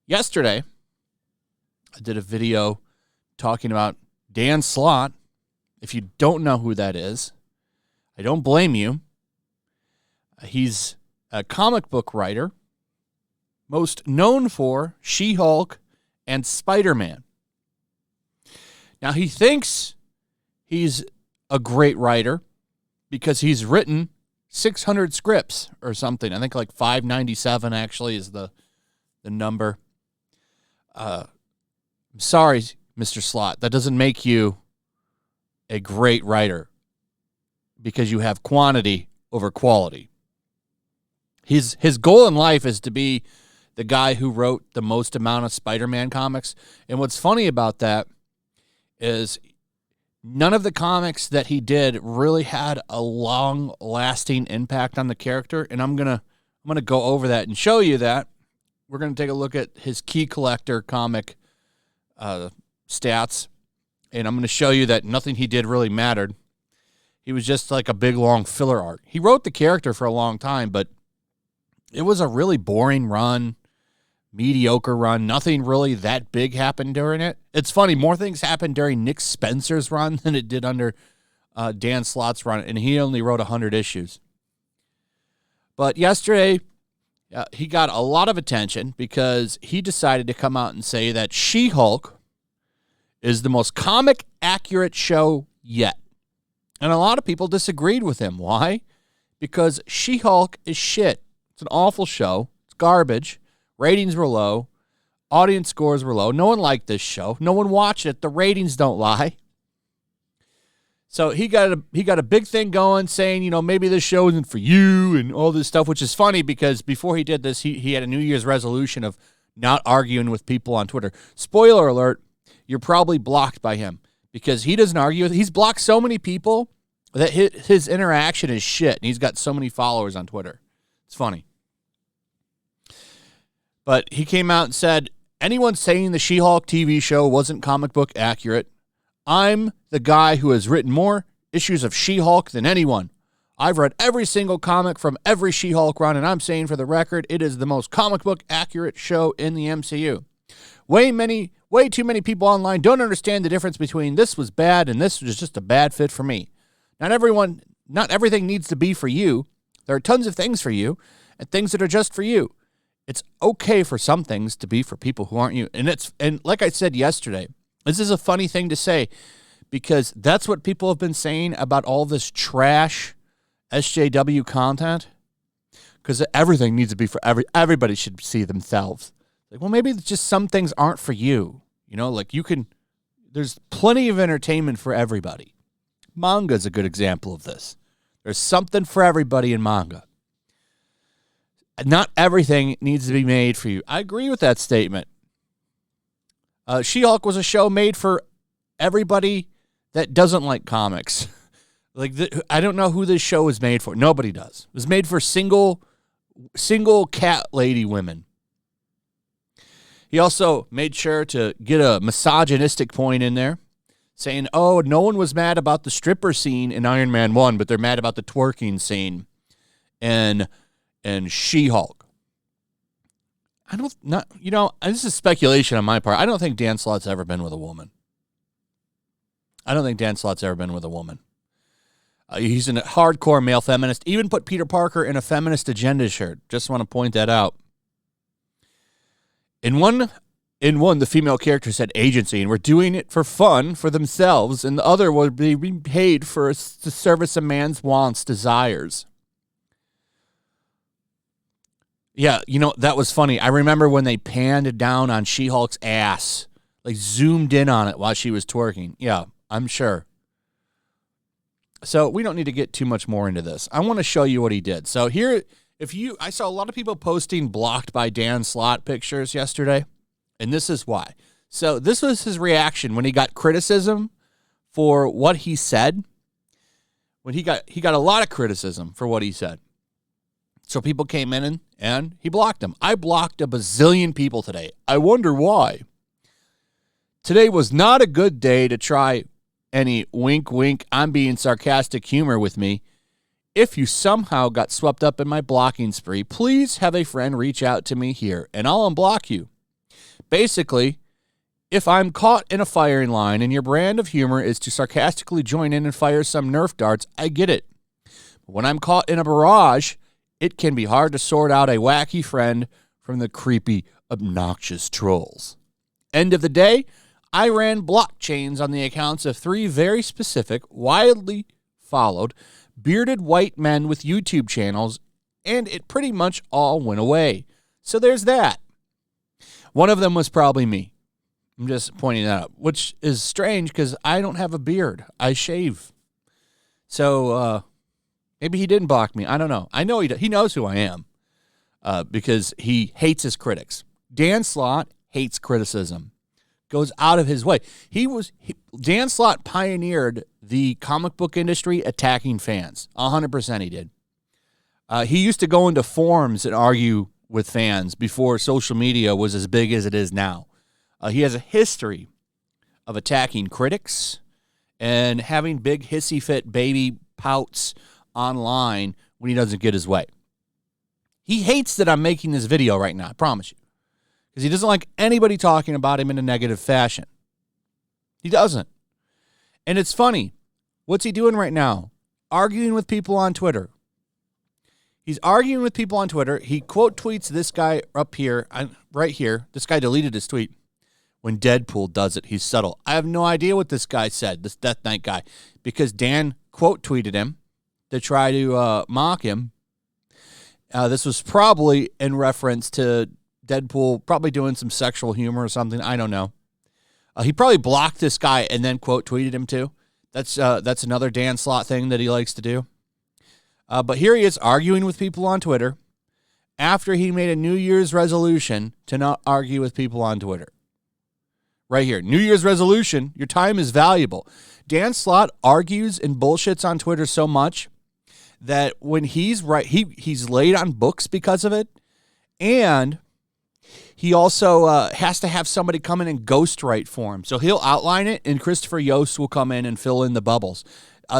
Yesterday, I did a video talking about Dan Slott. If you don't know who that is, I don't blame you. He's a comic book writer, most known for She-Hulk and Spider-Man. Now, he thinks he's a great writer because he's written 600 scripts or something. I think like 597 actually is the number. I'm sorry, Mr. Slott. That doesn't make you a great writer because you have quantity over quality. His goal in life is to be the guy who wrote the most amount of Spider-Man comics. And what's funny about that is none of the comics that he did really had a long-lasting impact on the character. And I'm gonna go over that and show you that. We're going to take a look at his Key Collector comic stats, and I'm going to show you that nothing he did really mattered. He was just like a big, long filler arc. He wrote the character for a long time, but it was a really boring run, mediocre run. Nothing really that big happened during it. It's funny, more things happened during Nick Spencer's run than it did under Dan Slott's run, and he only wrote 100 issues. But yesterday, he got a lot of attention because he decided to come out and say that She-Hulk is the most comic-accurate show yet. And a lot of people disagreed with him. Why? Because She-Hulk is shit. It's an awful show. It's garbage. Ratings were low. Audience scores were low. No one liked this show. No one watched it. The ratings don't lie. So he got a big thing going saying, maybe this show isn't for you and all this stuff, which is funny because before he did this, he had a New Year's resolution of not arguing with people on Twitter. Spoiler alert, you're probably blocked by him because he doesn't argue. He's blocked so many people that his interaction is shit, and he's got so many followers on Twitter. It's funny. But he came out and said, anyone saying the She-Hulk TV show wasn't comic book accurate, I'm the guy who has written more issues of She-Hulk than anyone. I've read every single comic from every She-Hulk run, and I'm saying for the record, it is the most comic book accurate show in the MCU. Way too many people online don't understand the difference between this was bad and this was just a bad fit for me. Not everything needs to be for you. There are tons of things for you and things that are just for you. It's okay for some things to be for people who aren't you. And like I said yesterday, this is a funny thing to say because that's what people have been saying about all this trash SJW content, because everything needs to be for everybody should see themselves. Like, well, maybe it's just some things aren't for you. There's plenty of entertainment for everybody. Manga is a good example of this. There's something for everybody in manga. Not everything needs to be made for you. I agree with that statement. She-Hulk was a show made for everybody that doesn't like comics. I don't know who this show was made for. Nobody does. It was made for single cat lady women. He also made sure to get a misogynistic point in there, saying, oh, no one was mad about the stripper scene in Iron Man 1, but they're mad about the twerking scene in She-Hulk. This is speculation on my part. I don't think Dan Slott's ever been with a woman. He's a hardcore male feminist. Even put Peter Parker in a feminist agenda shirt. Just want to point that out. In one, the female character said agency, and we're doing it for fun for themselves, and the other would be paid to service a man's wants, desires. Yeah, that was funny. I remember when they panned down on She-Hulk's ass, like zoomed in on it while she was twerking. Yeah, I'm sure. So we don't need to get too much more into this. I want to show you what he did. So here, I saw a lot of people posting blocked by Dan Slott pictures yesterday, and this is why. So this was his reaction when he got criticism for what he said. When he got a lot of criticism for what he said. So people came in and he blocked them. I blocked a bazillion people today. I wonder why. Today was not a good day to try any wink, wink, I'm being sarcastic humor with me. If you somehow got swept up in my blocking spree, please have a friend reach out to me here, and I'll unblock you. Basically, if I'm caught in a firing line and your brand of humor is to sarcastically join in and fire some Nerf darts, I get it. But when I'm caught in a barrage, it can be hard to sort out a wacky friend from the creepy, obnoxious trolls. End of the day, I ran blockchains on the accounts of 3 very specific, widely followed, bearded white men with YouTube channels, and it pretty much all went away. So there's that. One of them was probably me. I'm just pointing that out, which is strange because I don't have a beard. I shave. So maybe he didn't block me. I don't know. I know he knows who I am because he hates his critics. Dan Slott hates criticism. Goes out of his way. Dan Slott pioneered the comic book industry attacking fans. 100% he did. He used to go into forums and argue with fans before social media was as big as it is now. He has a history of attacking critics and having big hissy fit baby pouts online when he doesn't get his way. He hates that I'm making this video right now, I promise you. Because he doesn't like anybody talking about him in a negative fashion. He doesn't. And it's funny. What's he doing right now? Arguing with people on Twitter. He's arguing with people on Twitter. He quote tweets this guy up here, right here. This guy deleted his tweet. When Deadpool does it, he's subtle. I have no idea what this guy said, this Death Knight guy, because Dan quote tweeted him to try to mock him. This was probably in reference to Deadpool probably doing some sexual humor or something. I don't know. He probably blocked this guy and then quote tweeted him too. That's another Dan Slott thing that he likes to do. But here he is arguing with people on Twitter after he made a New Year's resolution to not argue with people on Twitter. Right here, New Year's resolution, your time is valuable. Dan Slott argues and bullshits on Twitter so much that when he's he's late on books because of it, and he also has to have somebody come in and ghostwrite for him. So he'll outline it, and Christopher Yost will come in and fill in the bubbles.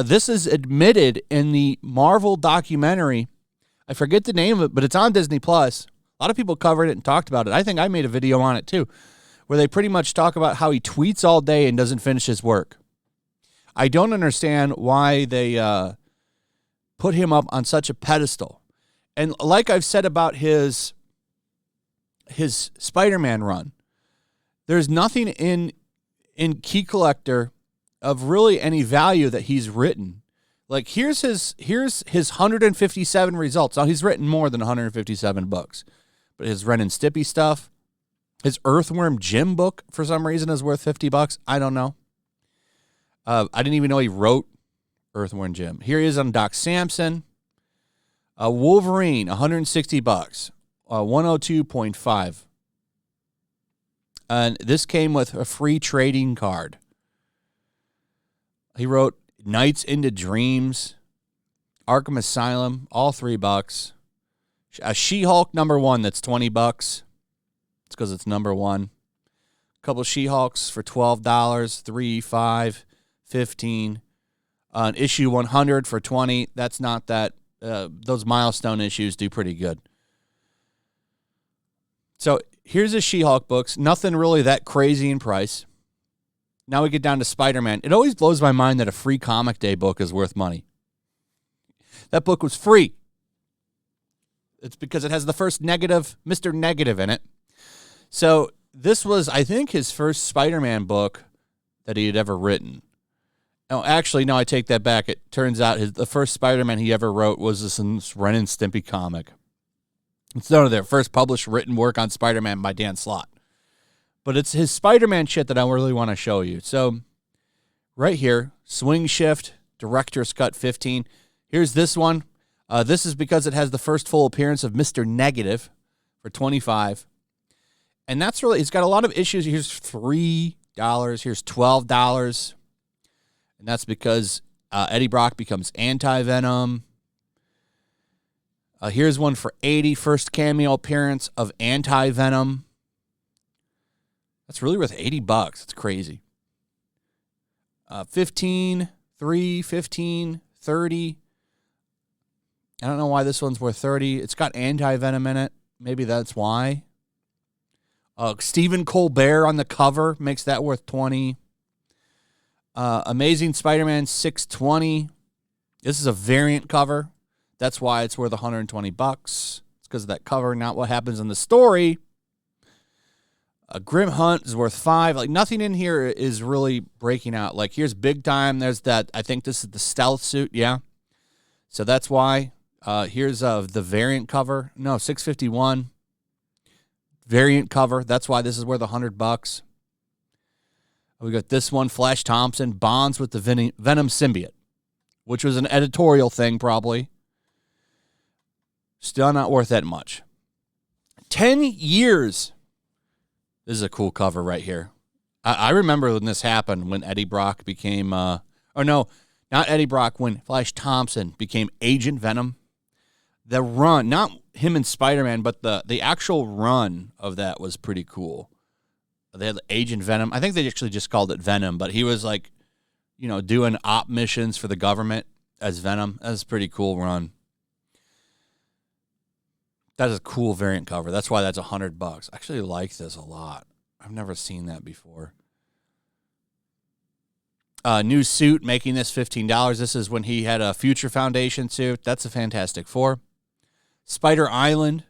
This is admitted in the Marvel documentary. I forget the name of it, but it's on Disney+. A lot of people covered it and talked about it. I think I made a video on it too, where they pretty much talk about how he tweets all day and doesn't finish his work. I don't understand why they put him up on such a pedestal. And like I've said about his Spider-Man run, there's nothing in Key Collector of really any value that he's written. Like here's his 157 results. Now he's written more than 157 books, but his Ren and Stimpy stuff, his Earthworm Jim book for some reason is worth $50. I don't know. I didn't even know he wrote Earthworm Jim. Here he is on Doc Samson. Wolverine, $160. 102.5. And this came with a free trading card. He wrote Nights into Dreams, Arkham Asylum, all $3. A She-Hulk #1 that's $20. It's because it's #1. A couple She-Hulks for $12, $3, $5, $15. An issue 100 for $20. That's not that. Those milestone issues do pretty good. So here's his She-Hulk books. Nothing really that crazy in price. Now we get down to Spider-Man. It always blows my mind that a free comic day book is worth money. That book was free. It's because it has the first negative, Mr. Negative in it. So this was, I think, his first Spider-Man book that he had ever written. Oh, actually, no, I take that back. It turns out the first Spider-Man he ever wrote was this Ren and Stimpy comic. It's none of their first published written work on Spider-Man by Dan Slott. But it's his Spider-Man shit that I really want to show you. So right here, Swing Shift, Director's Cut 15. Here's this one. This is because it has the first full appearance of Mr. Negative for $25. And that's really, it's got a lot of issues. Here's $3. Here's $12. And that's because Eddie Brock becomes Anti-Venom. Here's one for $80. First cameo appearance of Anti-Venom. That's really worth $80. It's crazy. 15, 3, 15, 30. I don't know why this one's worth 30. It's got anti-venom in it. Maybe that's why. Stephen Colbert on the cover makes that worth 20. Amazing Spider-Man 620. This is a variant cover. That's why it's worth $120. It's because of that cover, not what happens in the story. A Grim Hunt is worth 5. Like, nothing in here is really breaking out. Like, here's Big Time. There's that. I think this is the stealth suit. Yeah. So that's why. Here's the variant cover. No, 651. Variant cover. That's why this is worth $100. We got this one, Flash Thompson, bonds with the Venom symbiote, which was an editorial thing probably. Still not worth that much. 10 years. This is a cool cover right here. I remember when this happened, when Eddie Brock became, or no, not Eddie Brock, when Flash Thompson became Agent Venom. The run, not him and Spider-Man, but the actual run of that was pretty cool. They had Agent Venom. I think they actually just called it Venom, but he was like, you know, doing op missions for the government as Venom. That's a pretty cool run. That is a cool variant cover. That's why that's $100. I actually like this a lot. I've never seen that before. New suit, making this $15. This is when he had a Future Foundation suit. That's a Fantastic Four. Spider Island.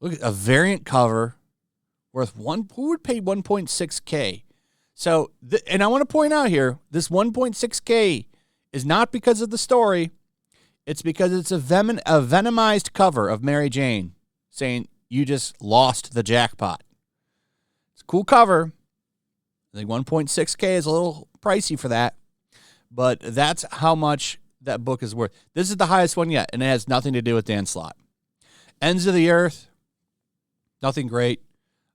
Look at a variant cover worth who would pay 1.6K? So, and I want to point out here, this 1.6K is not because of the story. It's because it's a venomized cover of Mary Jane saying, you just lost the jackpot. It's a cool cover. I think 1.6K is a little pricey for that, but that's how much that book is worth. This is the highest one yet, and it has nothing to do with Dan Slott. Ends of the Earth, nothing great.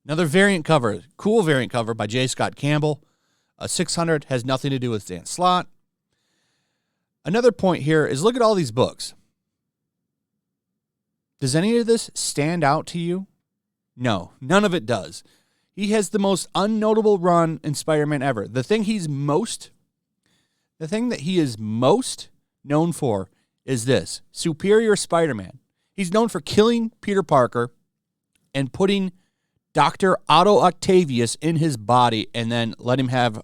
Another variant cover, cool variant cover by J. Scott Campbell. 600 has nothing to do with Dan Slott. Another point here is look at all these books. Does any of this stand out to you? No, none of it does. He has the most unnotable run in Spider-Man ever. The thing that he is most known for is this, Superior Spider-Man. He's known for killing Peter Parker and putting Dr. Otto Octavius in his body and then let him have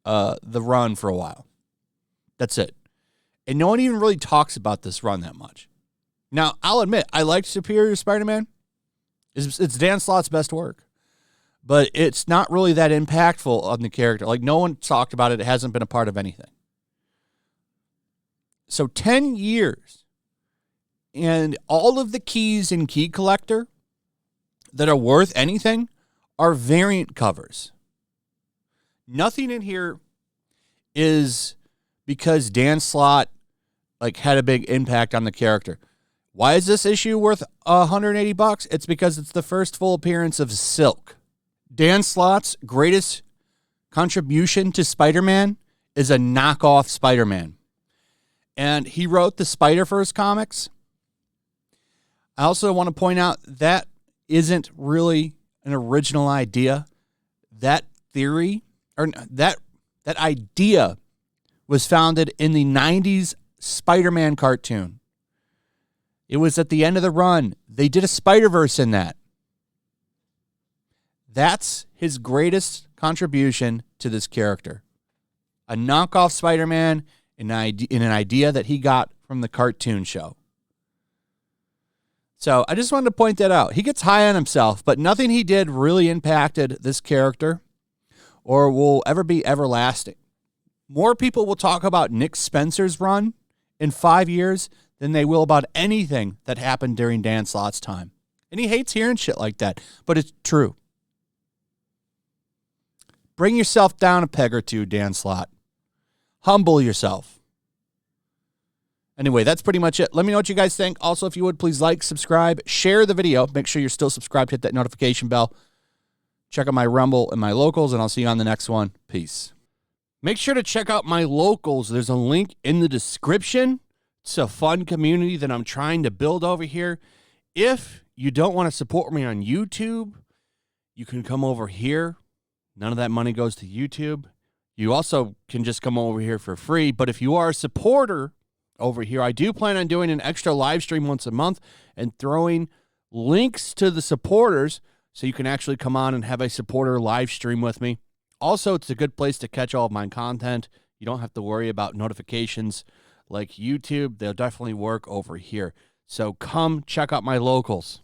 the run for a while. That's it. And no one even really talks about this run that much. Now, I'll admit, I liked Superior Spider-Man. It's Dan Slott's best work. But it's not really that impactful on the character. Like, no one talked about it. It hasn't been a part of anything. So 10 years. And all of the keys in Key Collector that are worth anything are variant covers. Nothing in here is because Dan Slott had a big impact on the character. Why is this issue worth $180? It's because it's the first full appearance of Silk. Dan Slott's greatest contribution to Spider-Man is a knockoff Spider-Man. And he wrote the Spider-Verse comics. I also want to point out that isn't really an original idea. That theory, or that idea was founded in the 90s Spider-Man cartoon. It was at the end of the run. They did a Spider-Verse in that. That's his greatest contribution to this character. A knockoff Spider-Man in an idea that he got from the cartoon show. So I just wanted to point that out. He gets high on himself, but nothing he did really impacted this character or will ever be everlasting. More people will talk about Nick Spencer's run in 5 years than they will about anything that happened during Dan Slott's time. And he hates hearing shit like that, but it's true. Bring yourself down a peg or two, Dan Slott. Humble yourself. Anyway, that's pretty much it. Let me know what you guys think. Also, if you would, please like, subscribe, share the video. Make sure you're still subscribed. Hit that notification bell. Check out my Rumble and my locals, and I'll see you on the next one. Peace. Make sure to check out my locals. There's a link in the description. It's a fun community that I'm trying to build over here. If you don't want to support me on YouTube, you can come over here. None of that money goes to YouTube. You also can just come over here for free. But if you are a supporter over here, I do plan on doing an extra live stream once a month and throwing links to the supporters so you can actually come on and have a supporter live stream with me. Also, it's a good place to catch all of my content. You don't have to worry about notifications like YouTube. They'll definitely work over here. So come check out my locals.